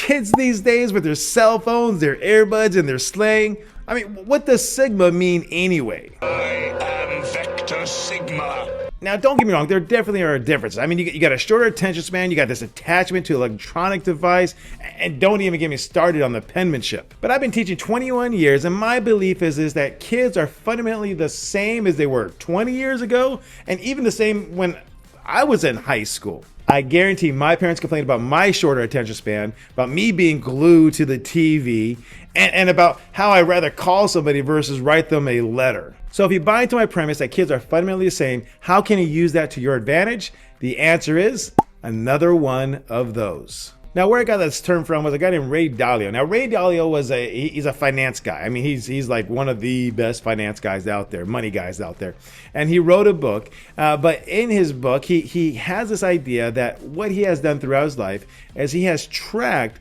kids these days with their cell phones, their earbuds, and their slang. I mean, what does Sigma mean anyway? I am Vector Sigma. Now, don't get me wrong, there definitely are differences. I mean, you got a shorter attention span, you got this attachment to an electronic device, and don't even get me started on the penmanship. But I've been teaching 21 years, and my belief is that kids are fundamentally the same as they were 20 years ago, and even the same when I was in high school. I guarantee my parents complained about my shorter attention span, about me being glued to the TV, and about how I'd rather call somebody versus write them a letter. So if you buy into my premise that kids are fundamentally the same, how can you use that to your advantage? The answer is another one of those. Now, where I got this term from was a guy named Ray Dalio. Now, Ray Dalio was he's a finance guy. I mean, he's like one of the best finance guys out there, money guys out there. And he wrote a book, but in his book, he has this idea that what he has done throughout his life is he has tracked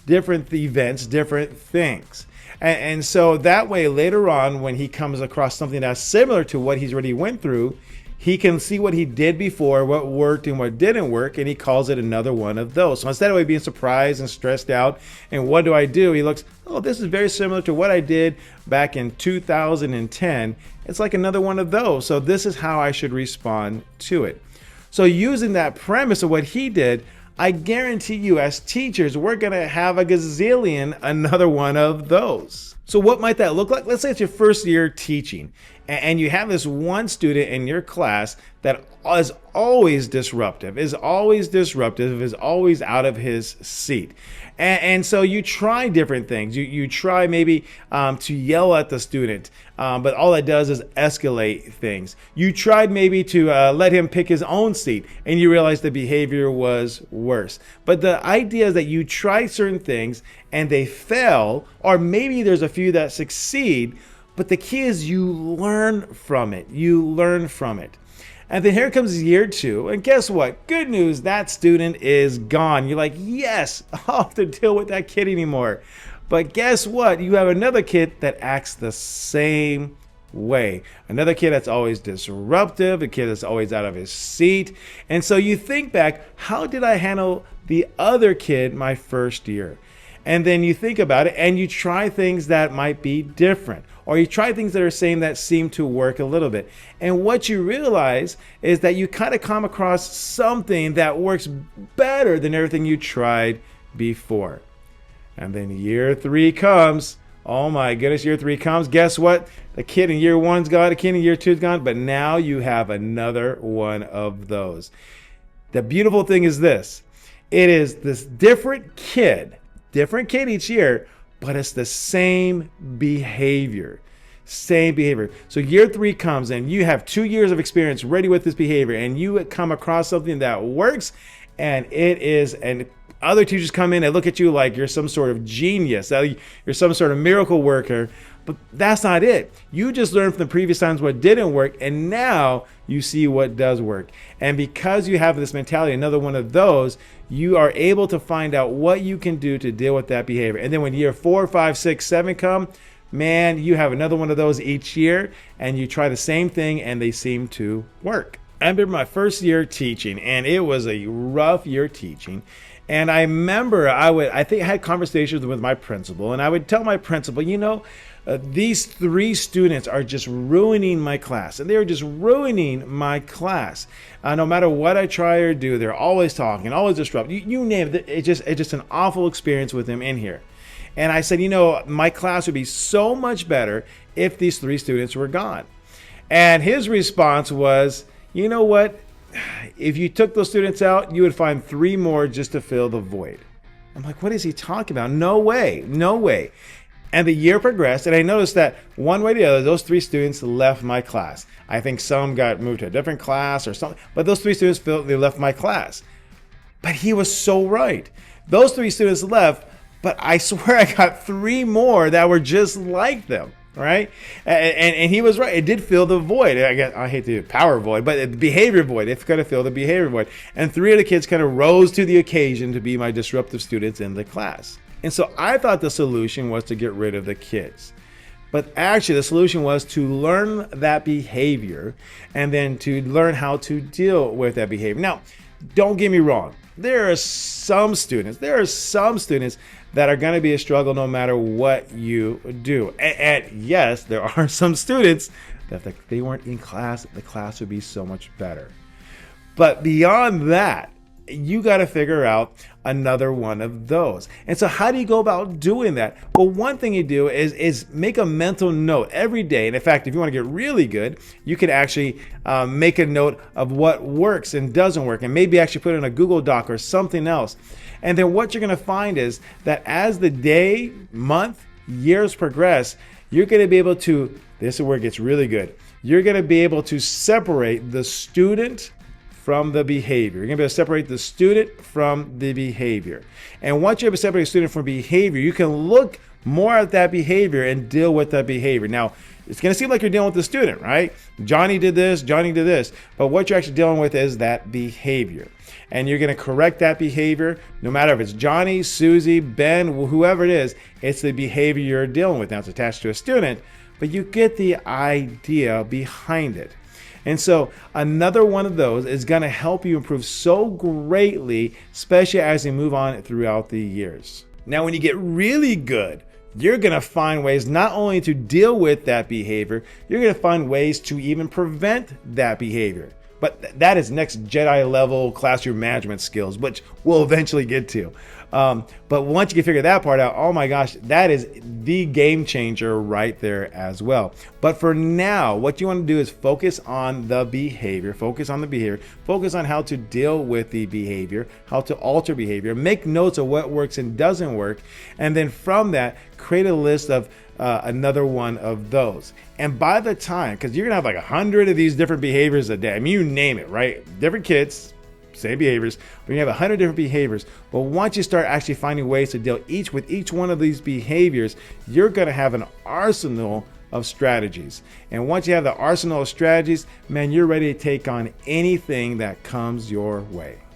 different events, different things. And so that way, later on, when he comes across something that's similar to what he's already went through, he can see what he did before, what worked and what didn't work, and he calls it another one of those. So instead of being surprised and stressed out, and what do I do? He looks, oh, this is very similar to what I did back in 2010. It's like another one of those. So this is how I should respond to it. So using that premise of what he did, I guarantee you as teachers, we're going to have a gazillion another one of those. So what might that look like? Let's say it's your first year teaching and you have this one student in your class that is always disruptive, is always out of his seat. And so you try different things. You try maybe to yell at the student, but all that does is escalate things. You tried maybe to let him pick his own seat, and you realize the behavior was worse. But the idea is that you try certain things and they fail, or maybe there's a few that succeed, but the key is you learn from it. And then here comes year 2, and guess what? Good news, that student is gone. You're like, yes, I don't have to deal with that kid anymore. But guess what? You have another kid that acts the same way. Another kid that's always disruptive, a kid that's always out of his seat. And so you think back, how did I handle the other kid my first year? And then you think about it and you try things that might be different, or you try things that are same that seem to work a little bit. And what you realize is that you kind of come across something that works better than everything you tried before. And then year 3 comes. Oh my goodness, year 3 comes. Guess what? The kid in year 1's gone, the kid in year 2's gone, but now you have another one of those. The beautiful thing is this. It is this different kid each year, but it's the same behavior. So year 3 comes and you have 2 years of experience ready with this behavior, and you come across something that works, and other teachers come in and look at you like you're some sort of genius, you're some sort of miracle worker. But that's not it. You just learned from the previous times what didn't work, and now you see what does work. And because you have this mentality, another one of those, you are able to find out what you can do to deal with that behavior. And then when year 4, 5, 6, 7 come, man, you have another one of those each year, and you try the same thing and they seem to work. I remember my first year teaching, and it was a rough year teaching. And I remember I had conversations with my principal, and I would tell my principal, these 3 students are just ruining my class. And they were just ruining my class. No matter what I try or do, they're always talking, always disrupting. You name it. It's just an awful experience with them in here. And I said, my class would be so much better if these 3 students were gone. And his response was, you know what? If you took those students out, you would find 3 more just to fill the void. I'm like, what is he talking about? No way. And the year progressed, and I noticed that one way or the other, those 3 students left my class. I think some got moved to a different class or something, but those 3 students they left my class. But he was so right. Those 3 students left, but I swear I got 3 more that were just like them, right? And he was right. It did fill the void. I hate the power void, but the behavior void. It's going to fill the behavior void. And 3 of the kids kind of rose to the occasion to be my disruptive students in the class. And so I thought the solution was to get rid of the kids. But actually the solution was to learn that behavior and then to learn how to deal with that behavior. Now, don't get me wrong. there are some students that are going to be a struggle no matter what you do. And yes, there are some students that if they weren't in class, the class would be so much better. But beyond that, you got to figure out another one of those. And so how do you go about doing that? Well, one thing you do is make a mental note every day. And in fact, if you want to get really good, you can actually make a note of what works and doesn't work, and maybe actually put it in a Google Doc or something else. And then what you're going to find is that as the day, month, years progress, you're going to be able to, this is where it gets really good. You're going to be able to separate the student from the behavior. You're going to be able to separate the student from the behavior. And once you're able to separate the student from behavior, you can look more at that behavior and deal with that behavior. Now, it's going to seem like you're dealing with the student, right? Johnny did this, Johnny did this. But what you're actually dealing with is that behavior. And you're going to correct that behavior, no matter if it's Johnny, Susie, Ben, whoever it is, it's the behavior you're dealing with. Now, it's attached to a student, but you get the idea behind it. And so another one of those is going to help you improve so greatly, especially as you move on throughout the years. Now, when you get really good, you're going to find ways not only to deal with that behavior, you're going to find ways to even prevent that behavior. But that is next Jedi level classroom management skills, which we'll eventually get to. But once you can figure that part out, oh my gosh, that is the game changer right there as well. But for now, what you want to do is focus on the behavior, focus on how to deal with the behavior, how to alter behavior, make notes of what works and doesn't work. And then from that, create a list of another one of those. And by the time, because you're gonna have like 100 of these different behaviors a day, I mean, you name it, right? Different kids, same behaviors, but you have 100 different behaviors. But once you start actually finding ways to deal with each one of these behaviors, you're gonna have an arsenal of strategies. And once you have the arsenal of strategies, man, you're ready to take on anything that comes your way.